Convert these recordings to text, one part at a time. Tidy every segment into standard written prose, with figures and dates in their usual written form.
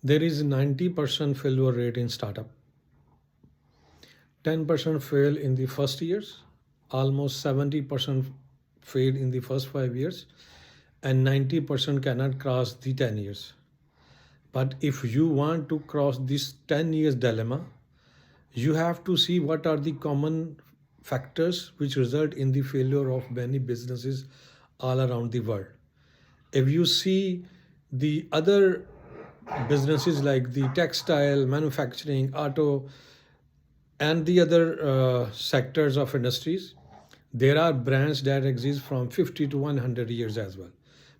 There is 90% failure rate in startup. 10% fail in the first years, almost 70% fail in the first 5 years, and 90% cannot cross the 10 years. But if you want to cross this 10 years dilemma, you have to see what are the common factors which result in the failure of many businesses all around the world. If you see the other businesses like the textile, manufacturing, auto, and the other sectors of industries, there are brands that exist from 50 to 100 years as well.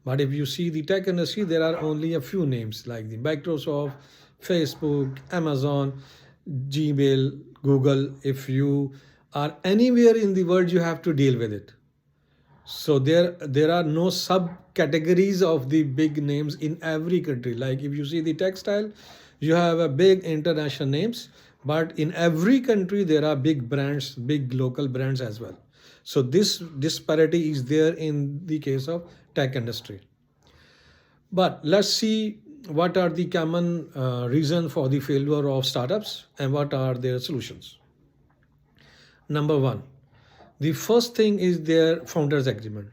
But if you see the tech industry, there are only a few names like the Microsoft, Facebook, Amazon, Gmail, Google. If you are anywhere in the world, you have to deal with it. So there are no subcategories of the big names in every country. Like if you see the textile, you have a big international names, but in every country there are big brands, big local brands as well. So this disparity is there in the case of tech industry. But let's see what are the common reason for the failure of startups and what are their solutions. Number one, the first thing is their founders agreement.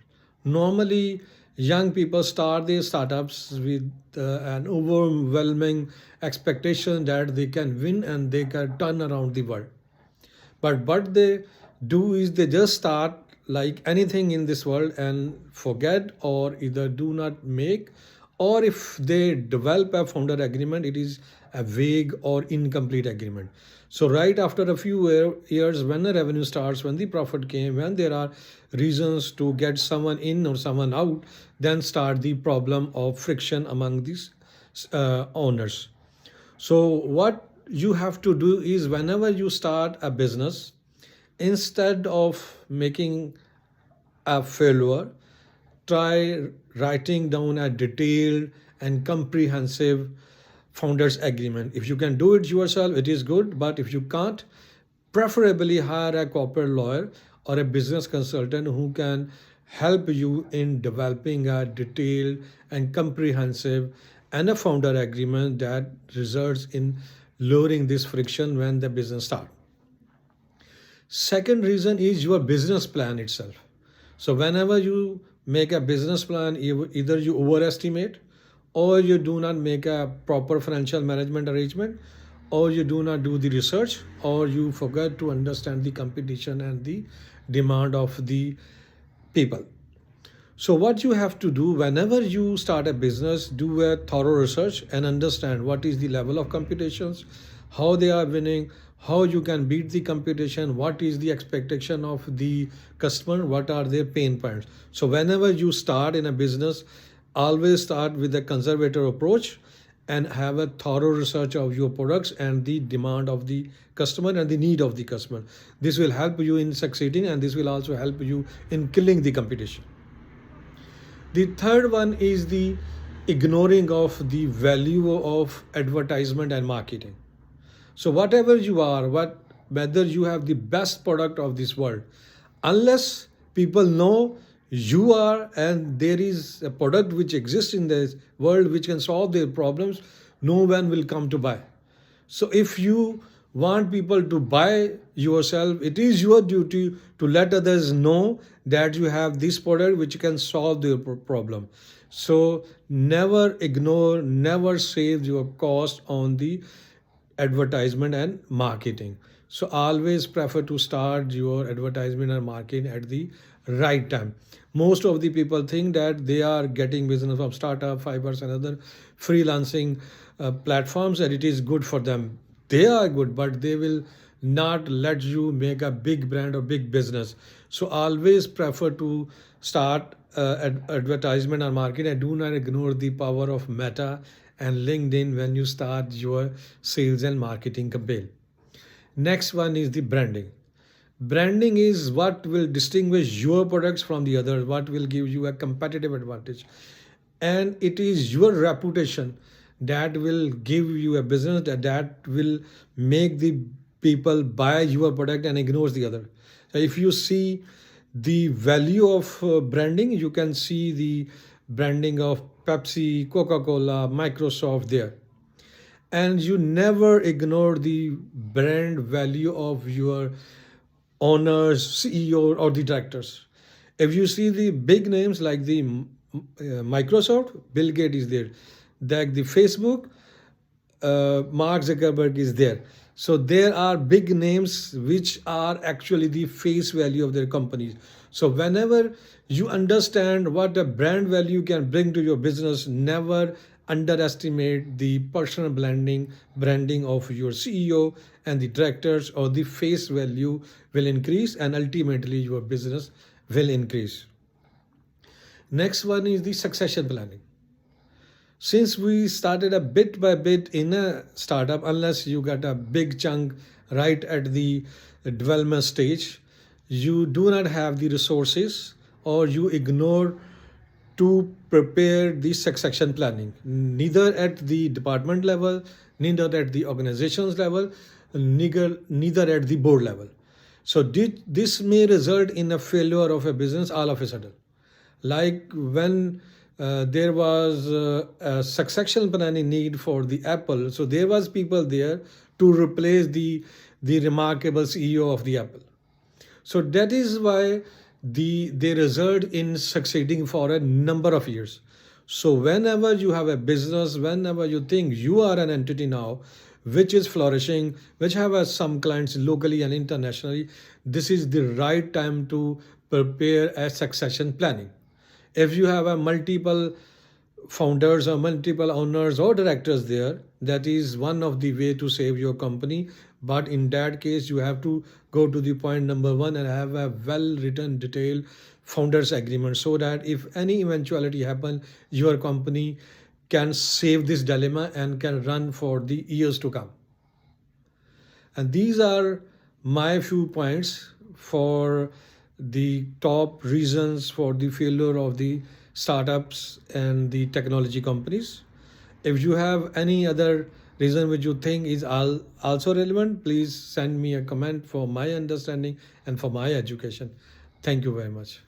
Normally, young people start their startups with an overwhelming expectation that they can win and they can turn around the world. But what they do is they just start like anything in this world and forget or either do not make, or if they develop a founder agreement, it is a vague or incomplete agreement. So right after a few years, when the revenue starts, when the profit came, when there are reasons to get someone in or someone out, then start the problem of friction among these owners. So what you have to do is whenever you start a business, instead of making a failure, try writing down a detailed and comprehensive founders agreement. If you can do it yourself, it is good, but if you can't, preferably hire a corporate lawyer or a business consultant who can help you in developing a detailed and comprehensive and a founder agreement that results in lowering this friction when the business starts. Second reason is your business plan itself. So whenever you make a business plan, either you overestimate or you do not make a proper financial management arrangement, or you do not do the research, or you forget to understand the competition and the demand of the people. So what you have to do whenever you start a business, do a thorough research and understand what is the level of competitions, how they are winning, how you can beat the competition, what is the expectation of the customer, what are their pain points. So whenever you start in a business, always start with a conservative approach and have a thorough research of your products and the demand of the customer and the need of the customer. This will help you in succeeding, and this will also help you in killing the competition. The third one is the ignoring of the value of advertisement and marketing. So whatever you are, whether you have the best product of this world, unless people know you are and there is a product which exists in this world which can solve their problems, no one will come to buy. So if you want people to buy yourself, it is your duty to let others know that you have this product which can solve their problem. So never ignore, never save your cost on the advertisement and marketing. So always prefer to start your advertisement and marketing at the right time. Most of the people think that they are getting business from startup, Fibers and other freelancing platforms, and it is good for them. They are good, but they will not let you make a big brand or big business. So always prefer to start advertisement or marketing, and do not ignore the power of Meta and LinkedIn when you start your sales and marketing campaign. Next one is the branding. Branding is what will distinguish your products from the others, what will give you a competitive advantage. And it is your reputation that will give you a business that will make the people buy your product and ignores the other. So if you see the value of branding, you can see the branding of Pepsi, Coca-Cola, Microsoft there. and you never ignore the brand value of your owners, CEO, or the directors. If you see the big names like the Microsoft, Bill Gates is there, like the Facebook, Mark Zuckerberg is there. So there are big names which are actually the face value of their companies. So whenever you understand what a brand value can bring to your business, never underestimate the personal branding of your CEO and the directors, or the face value will increase and ultimately your business will increase. Next one is the succession planning. Since we started a bit by bit in a startup, unless you got a big chunk right at the development stage, you do not have the resources, or you ignore to prepare the succession planning, neither at the department level, neither at the organizations level, neither at the board level. So this may result in a failure of a business all of a sudden. Like when there was a succession planning need for the Apple, so there was people there to replace the remarkable CEO of the Apple. So that is why they result in succeeding for a number of years. So whenever you have a business, whenever you think you are an entity now which is flourishing, which have some clients locally and internationally, this is the right time to prepare a succession planning. If you have a multiple founders or multiple owners or directors there, that is one of the way to save your company. But in that case, you have to go to the point number one and have a well written detailed founders agreement, so that if any eventuality happen, your company can save this dilemma and can run for the years to come. And these are my few points for the top reasons for the failure of the startups and the technology companies. If you have any other reason which you think is also relevant, please send me a comment for my understanding and for my education. Thank you very much.